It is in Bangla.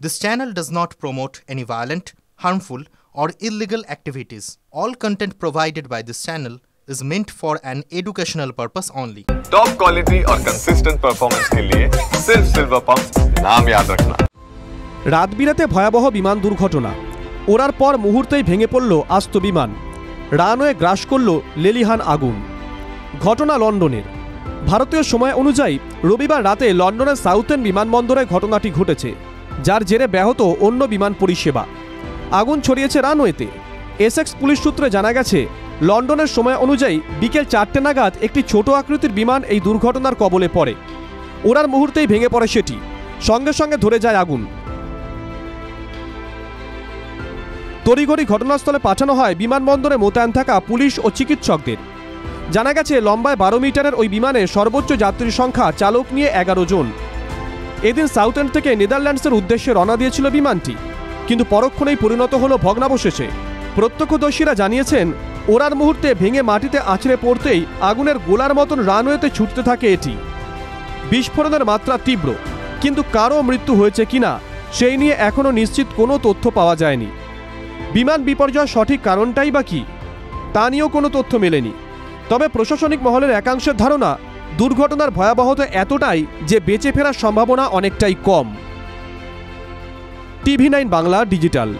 This channel does not promote any violent, harmful, or illegal activities. All content provided by this channel is meant for an educational purpose only. Top quality और कंसिस्टेंट परफॉर्मेंस के लिए सिर्फ सिल्वर पंप्स नाम याद रखना। রাত বিরাতে ভয়াবহ বিমান দুর্ঘটনা। ওড়ার পর মুহূর্তেই ভেঙে পড়ল আস্ত বিমান। রানওয়ে গ্রাস করল লেলিহান আগুন। ঘটনা লন্ডনের। ভারতীয় সময় অনুযায়ী রবিবার রাতে লন্ডনের সাউথেন বিমানবন্দরে ঘটনাটি ঘটেছে, যার জেরে ব্যাহত অন্য বিমান পরিষেবা। আগুন ছড়িয়েছে রানওয়েতে। এসেক্স পুলিশ সূত্রে জানা গেছে, লন্ডনের সময় অনুযায়ী বিকেল 4টে নাগাদ একটি ছোট আকৃতির বিমান এই দুর্ঘটনার কবলে পড়ে। ওড়ার মুহূর্তেই ভেঙে পড়ে সেটি, সঙ্গে সঙ্গে ধরে যায় আগুন। তড়িঘড়ি ঘটনাস্থলে পাঠানো হয় বিমানবন্দরে মোতায়েন থাকা পুলিশ ও চিকিৎসকদের। জানা গেছে, লম্বায় 12 মিটারের ওই বিমানে সর্বোচ্চ যাত্রী সংখ্যা চালক নিয়ে 11 জন। এদিন সাউথেন্ড থেকে নেদারল্যান্ডসের উদ্দেশ্যে রওনা দিয়েছিল বিমানটি, কিন্তু পরক্ষণেই পরিণত হলো ভগ্নাবশেষে। প্রত্যক্ষদর্শীরা জানিয়েছেন, ওড়ার মুহূর্তে ভেঙে মাটিতে আছড়ে পড়তেই আগুনের গোলার মতন রানওয়েতে ছুটতে থাকে এটি। বিস্ফোরণের মাত্রা তীব্র, কিন্তু কারও মৃত্যু হয়েছে কিনা সেই নিয়ে এখনও নিশ্চিত কোনো তথ্য পাওয়া যায়নি। বিমান বিপর্যয়ের সঠিক কারণটাই বা কী, তা নিয়েও কোনো তথ্য মেলেনি। তবে প্রশাসনিক মহলের একাংশের ধারণা, দুর্ঘটনার ভয়াবহতা এতটাই যে বেঁচে ফেরার সম্ভাবনা অনেকটাই কম। TV9 Bangla digital.